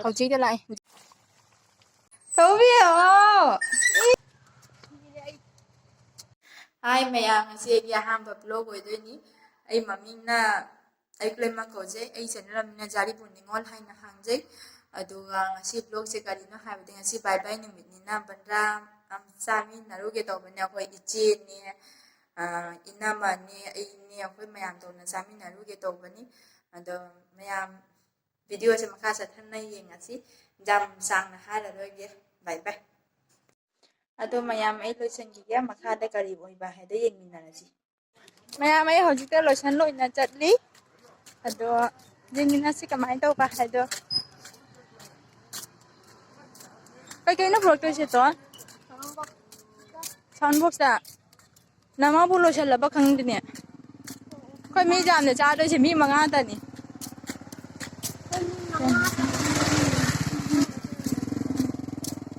hꯧjꯤꯛꯇ ꯂꯥꯛꯑꯦ ꯊꯧꯕꯤꯌꯣ ꯍꯥꯏ ꯃꯌꯥꯝ ꯉꯁꯤ ꯑꯩꯒꯤ ꯑꯍꯥꯟꯕ ꯕ꯭ꯂꯣꯛ ꯑꯣꯏꯗꯣꯏꯅꯤ ꯑꯩ ꯃꯃꯤꯡꯅ ꯑꯩ ꯂꯣꯏꯅꯃꯛ ꯀꯧꯖꯩ ꯑꯩ ꯆꯦꯅꯦꯜ ꯖꯥꯔꯤꯄꯨꯔ ꯅꯤꯉꯣꯜ ꯍꯥꯏꯅ ꯍꯥꯡꯖꯩ ꯑꯗꯨꯒ ꯉꯁꯤ ꯕ꯭ꯂꯣꯛꯁꯦ ꯀꯔꯤꯅꯣ ꯍꯥꯏꯕꯗꯤ ꯉꯁꯤ ꯕꯥꯏ ꯕꯥꯏ ꯅꯨꯃꯤꯠꯅꯤꯅ ꯕꯟꯗ꯭ꯔꯥ ꯆꯥꯃꯤꯟꯅꯔꯨꯒꯦ ꯇꯧꯕꯅꯦ ꯑꯩꯈꯣꯏ ꯏꯆꯦꯅꯦ ꯏꯅꯝꯃꯅꯦ ꯑꯩꯅꯦ ꯑꯩꯈꯣꯏ ꯃꯌꯥꯝ ꯇꯧꯅ ꯆꯥꯃꯤꯟꯅꯔꯨꯒꯦ ꯇꯧꯕꯅꯤ ꯑꯗꯣ ꯃꯌꯥꯝ ꯚꯤꯗꯤꯑꯣꯁꯦ ꯃꯈꯥ ꯆꯠꯊꯅ ꯌꯦꯡꯉꯁꯤ ꯌꯥꯝ ꯁꯥꯡꯅ ꯍꯥꯏꯔꯔꯣꯏꯒꯦ ꯕꯥꯏ ꯕꯥꯏ ꯑꯗꯣ ꯃꯌꯥꯝ ꯑꯩ ꯂꯣꯏꯁꯤꯟꯈꯤꯒꯦ ꯃꯈꯥꯗ ꯀꯔꯤ ꯑꯣꯏꯕ ꯍꯥꯏꯗꯣ ꯌꯦꯡꯃꯤꯟꯅꯔꯁꯤ ꯃꯌꯥꯝ ꯑꯩ ꯍꯧꯖꯤꯛꯇ ꯂꯣꯏꯁꯟ ꯂꯣꯏꯅ ꯆꯠꯂꯤ ꯑꯗꯣ ꯌꯦꯡꯃꯤꯟꯅꯁꯤ ꯀꯃꯥꯏꯅ ꯇꯧꯕ ꯍꯥꯏꯗꯣ ꯀꯩꯀꯩꯅꯣ ꯄꯨꯔꯛꯇꯣꯏꯁꯦ ꯇꯣꯟ ꯁꯥꯎꯟ ꯕꯣꯛꯁꯇ ꯅꯃꯥꯕꯨ ꯂꯣꯏꯁꯤꯜꯂꯕ ꯈꯪꯗꯦꯅꯦ ꯑꯩꯈꯣꯏ ꯃꯤ ꯌꯥꯝꯅ ꯆꯥꯗꯣꯏꯁꯦ ꯃꯤ 5ꯇꯅꯤ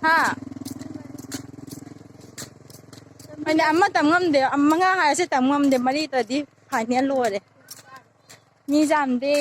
ꯍꯥ ꯑꯩꯅ ꯑꯃ ꯇꯝ ꯉꯝꯗꯦ 5 ꯍꯥꯏꯔꯁꯤ ꯇꯝ ꯉꯝꯗꯦ 4ꯇꯗꯤ ꯐꯥꯏꯅꯦꯜ ꯂꯣꯏꯔꯦ ꯃꯤ ꯌꯥꯝꯗꯦ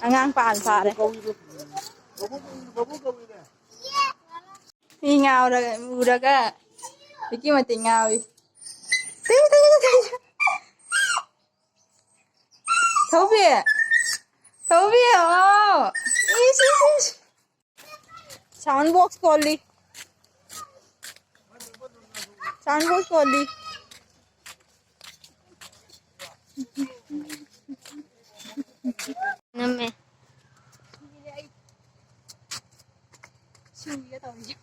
ꯑꯉꯥꯡ ꯄꯥꯟ ꯐꯥꯔꯦ ꯃꯤ ꯉꯥꯎꯔꯒ ꯎꯔꯒ ꯃꯤꯀꯤ ꯃꯇꯤꯛ ꯉꯥꯎꯏ ꯊꯧꯕꯤ ꯊꯧꯕꯤꯌꯣ ꯁꯥꯎꯟ ꯕꯣꯛꯁ ꯈꯣꯜꯂꯤ ꯁꯥꯎꯟ ꯕꯣꯛꯁ ꯈꯣꯜꯂꯤ नम्मे ꯁꯤꯒꯦ ꯇꯧꯔꯤꯁꯦ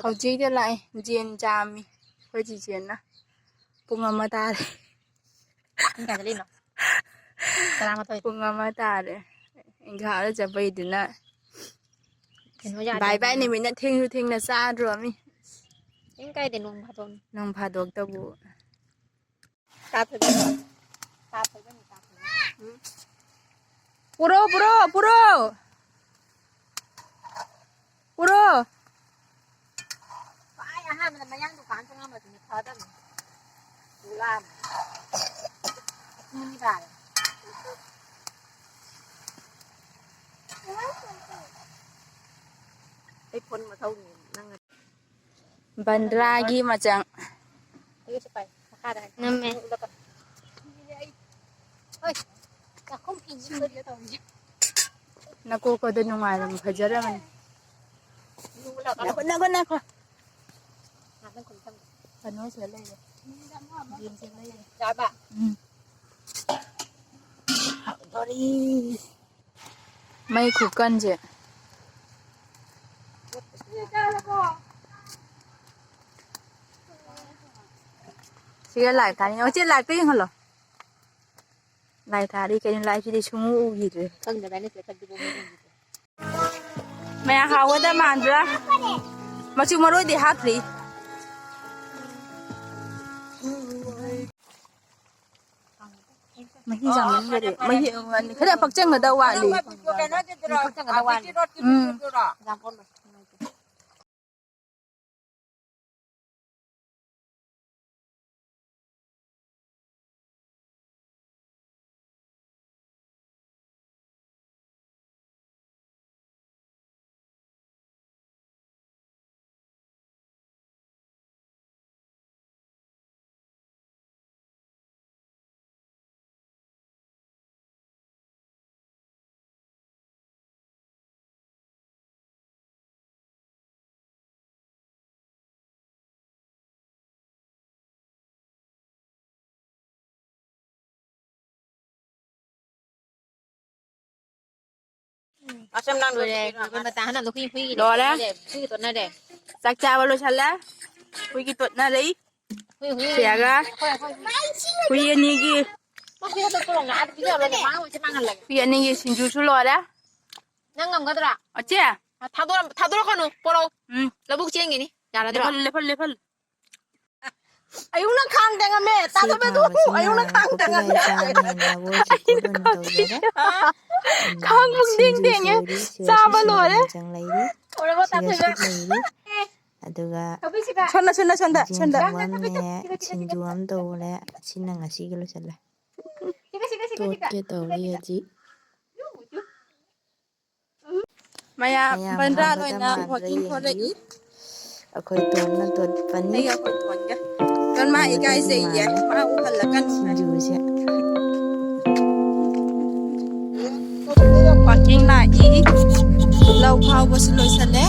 ꯍꯧꯖꯤꯛꯇ ꯂꯥꯛꯑꯦ ꯖꯦꯟ ꯆꯥꯝꯃꯤ ꯑꯩꯈꯣꯏ ꯆꯤꯆꯦꯅ ꯄꯨꯡ 1 ꯇꯥꯔꯦ ꯄꯨꯡ 1 ꯇꯥꯔꯦ ꯏꯪꯈꯥꯗ ꯆꯠꯄꯩꯗꯨꯅ ꯕꯥꯏ ꯕꯥꯏ ꯅꯨꯃꯤꯠꯅ ꯊꯦꯡꯁꯨ ꯊꯦꯡꯅ ꯆꯥꯗ꯭ꯔꯣꯃꯤ ꯅꯣꯡ ꯐꯥꯗꯣꯛꯇꯕꯨ पुरो पुरो पुरो पुरो बंद्रागी मचंग नम्मे नको कदे नुंगाइरम फजरमन नको नको कनो से लेले जीन से लेले जाबा दरी मई खुकन जे सिगा लाइव थानी ओचे लाइव पे हलो लाइव थारी कहीं लाइव से सुमु उगिरे मैं हावदा मांद्रा मचु मरो दे हाथरी मही जामन गरे मही खरे पक्चंगदा वाली เอาซ้ำนั่งดูเลยเป็นมาตาหันตัวคุยคุยคุยตัวนั่นเด็ก สักจาวาโลชันละคุยกี่ตัวน่ะเลย คุยคุย เสียกะคุยอันนี้กี่ มาคุยตัวกลงนะคุยเอาเลยมาจะนั่งกันเลย คุยอันนี้กี่ชินจูชุลอละ นั่งงำกันตัวละ อ๋อเจ้า 타도록 하노 보러 러북 지행이니 야라 들어 레펄 아유나 강당하메 따도매도 아유나 강당하메 강북딩딩에 싸발로래 오래가 따뜻해 aduga 천다 jinjuamne chinjuam dole sinang asigalo sala toke tawriyaji maya bandra loina working for the eat akhoi tonna tot pani ai akhoi ton ga ton ma ikai sei ye ma u halakan chinju se working na i lau khao bo silo sale